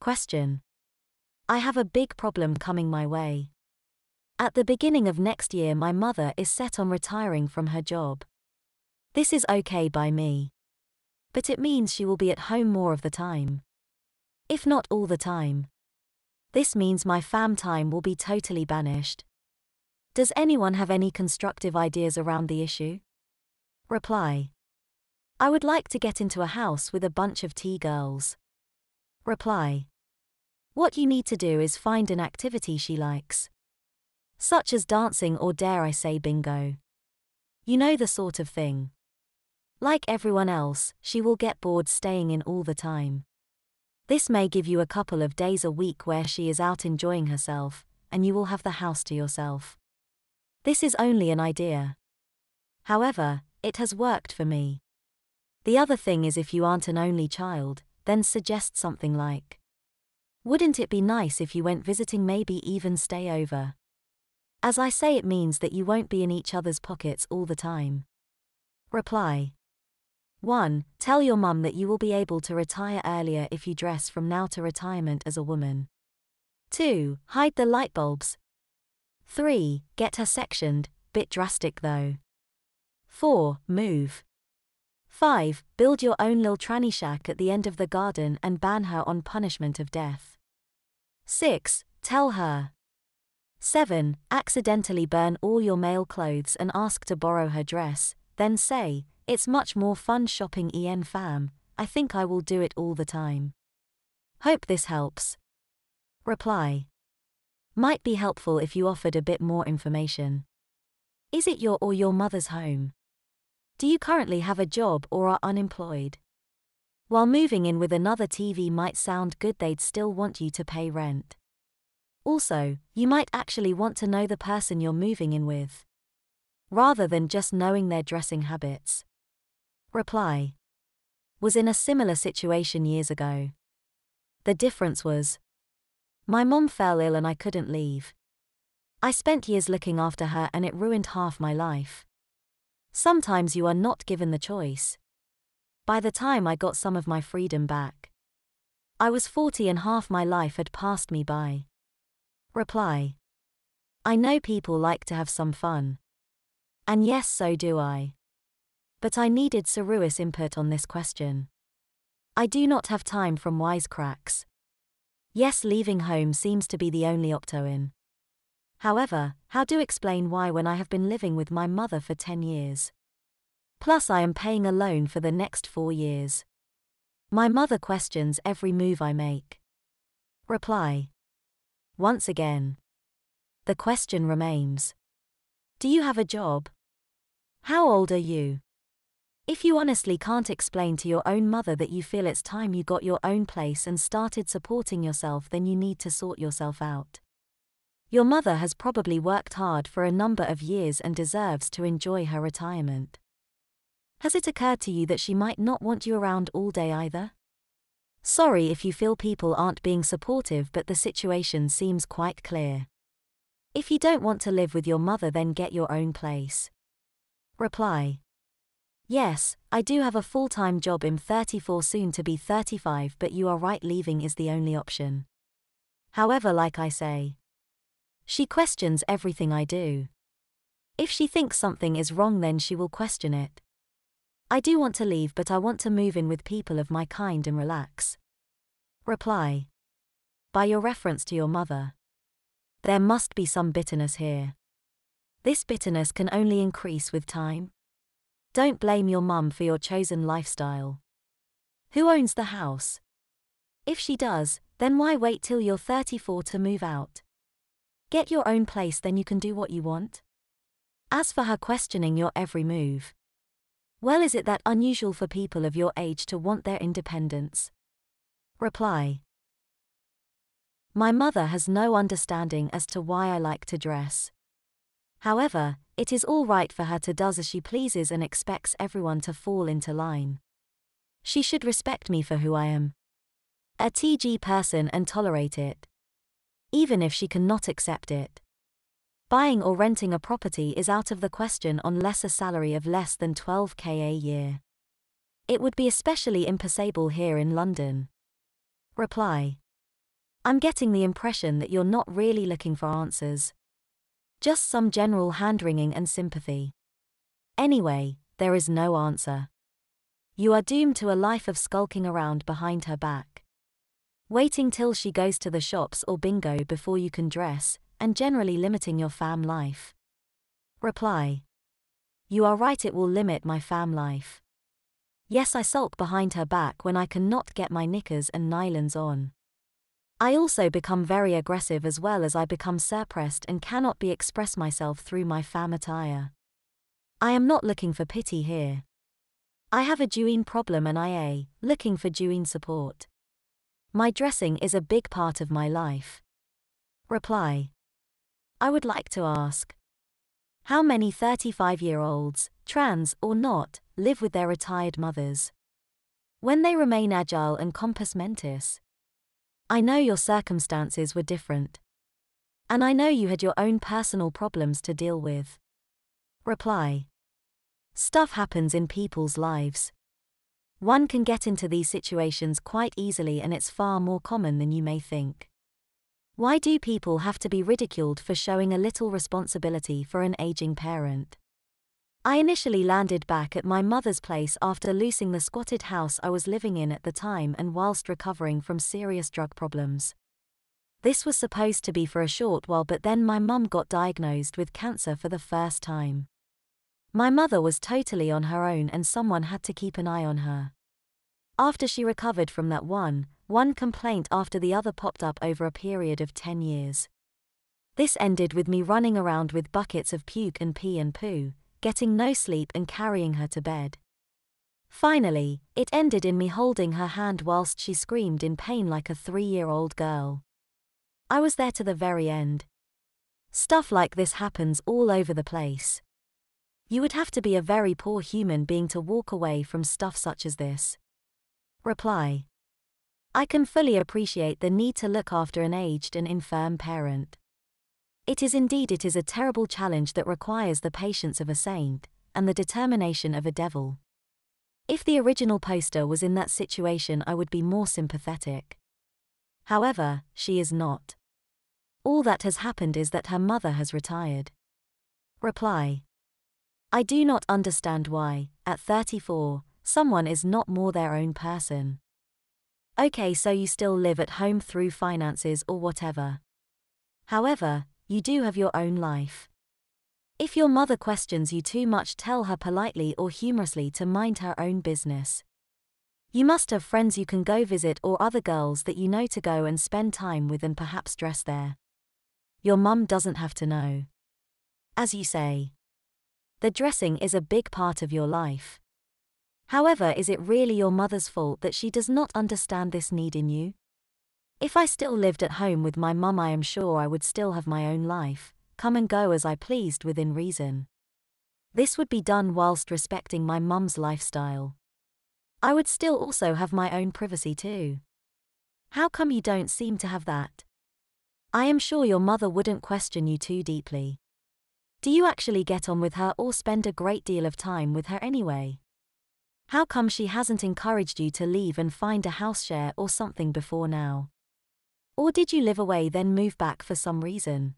Question. I have a big problem coming my way. At the beginning of next year, my mother is set on retiring from her job. This is okay by me. But it means she will be at home more of the time. If not all the time. This means my fam time will be totally banished. Does anyone have any constructive ideas around the issue? Reply. I would like to get into a house with a bunch of tea girls. Reply. What you need to do is find an activity she likes. Such as dancing or, dare I say, bingo. You know, the sort of thing. Like everyone else, she will get bored staying in all the time. This may give you a couple of days a week where she is out enjoying herself, and you will have the house to yourself. This is only an idea. However, it has worked for me. The other thing is, if you aren't an only child, then suggest something like, wouldn't it be nice if you went visiting, maybe even stay over? As I say, it means that you won't be in each other's pockets all the time. Reply. 1. Tell your mum that you will be able to retire earlier if you dress from now to retirement as a woman. 2. Hide the light bulbs. 3. Get her sectioned, bit drastic though. 4. Move. 5. Build your own lil tranny shack at the end of the garden and ban her on punishment of death. 6. Tell her. 7. Accidentally burn all your male clothes and ask to borrow her dress, then say, it's much more fun shopping fam, I think I will do it all the time. Hope this helps. Reply. Might be helpful if you offered a bit more information. Is it your or your mother's home? Do you currently have a job or are unemployed? While moving in with another TV might sound good, they'd still want you to pay rent. Also, you might actually want to know the person you're moving in with, rather than just knowing their dressing habits. Reply. Was in a similar situation years ago. The difference was, my mom fell ill and I couldn't leave. I spent years looking after her and it ruined half my life. Sometimes you are not given the choice. By the time I got some of my freedom back, I was 40 and half my life had passed me by. Reply. I know people like to have some fun. And yes, so do I. But I needed Saru's input on this question. I do not have time from wisecracks. Yes, leaving home seems to be the only option. However, how do explain why when I have been living with my mother for 10 years? Plus I am paying a loan for the next 4 years. My mother questions every move I make. Reply. Once again, the question remains. Do you have a job? How old are you? If you honestly can't explain to your own mother that you feel it's time you got your own place and started supporting yourself, then you need to sort yourself out. Your mother has probably worked hard for a number of years and deserves to enjoy her retirement. Has it occurred to you that she might not want you around all day either? Sorry if you feel people aren't being supportive, but the situation seems quite clear. If you don't want to live with your mother, then get your own place. Reply. Yes, I do have a full-time job. I'm 34, soon to be 35, but you are right, leaving is the only option. However, like I say, she questions everything I do. If she thinks something is wrong, then she will question it. I do want to leave, but I want to move in with people of my kind and relax. Reply. By your reference to your mother, there must be some bitterness here. This bitterness can only increase with time. Don't blame your mum for your chosen lifestyle. Who owns the house? If she does, then why wait till you're 34 to move out? Get your own place, then you can do what you want. As for her questioning your every move, well, is it that unusual for people of your age to want their independence? Reply. My mother has no understanding as to why I like to dress. However, it is all right for her to do as she pleases and expects everyone to fall into line. She should respect me for who I am, a TG person, and tolerate it, even if she cannot accept it. Buying or renting a property is out of the question unless a salary of less than 12k a year. It would be especially impossible here in London. Reply. I'm getting the impression that you're not really looking for answers. Just some general hand-wringing and sympathy. Anyway, there is no answer. You are doomed to a life of skulking around behind her back. Waiting till she goes to the shops or bingo before you can dress, and generally limiting your fam life. Reply. You are right, it will limit my fam life. Yes, I sulk behind her back when I cannot get my knickers and nylons on. I also become very aggressive as well as I become suppressed and cannot be express myself through my fam attire. I am not looking for pity here. I have a genuine problem and I am looking for genuine support. My dressing is a big part of my life. Reply. I would like to ask. How many 35-year-olds, trans or not, live with their retired mothers? When they remain agile and compos mentis? I know your circumstances were different. And I know you had your own personal problems to deal with. Reply. Stuff happens in people's lives. One can get into these situations quite easily and it's far more common than you may think. Why do people have to be ridiculed for showing a little responsibility for an aging parent? I initially landed back at my mother's place after losing the squatted house I was living in at the time and whilst recovering from serious drug problems. This was supposed to be for a short while, but then my mum got diagnosed with cancer for the first time. My mother was totally on her own and someone had to keep an eye on her. After she recovered from that, one complaint after the other popped up over a period of 10 years. This ended with me running around with buckets of puke and pee and poo, getting no sleep and carrying her to bed. Finally, it ended in me holding her hand whilst she screamed in pain like a 3-year-old girl. I was there to the very end. Stuff like this happens all over the place. You would have to be a very poor human being to walk away from stuff such as this. Reply. I can fully appreciate the need to look after an aged and infirm parent. It is a terrible challenge that requires the patience of a saint, and the determination of a devil. If the original poster was in that situation I would be more sympathetic. However, she is not. All that has happened is that her mother has retired. Reply. I do not understand why, at 34, someone is not more their own person. Okay, so you still live at home through finances or whatever. However, you do have your own life. If your mother questions you too much, tell her politely or humorously to mind her own business. You must have friends you can go visit or other girls that you know to go and spend time with and perhaps dress there. Your mum doesn't have to know. As you say, the dressing is a big part of your life. However, is it really your mother's fault that she does not understand this need in you? If I still lived at home with my mum, I am sure I would still have my own life, come and go as I pleased within reason. This would be done whilst respecting my mum's lifestyle. I would still also have my own privacy too. How come you don't seem to have that? I am sure your mother wouldn't question you too deeply. Do you actually get on with her or spend a great deal of time with her anyway? How come she hasn't encouraged you to leave and find a house share or something before now? Or did you live away then move back for some reason?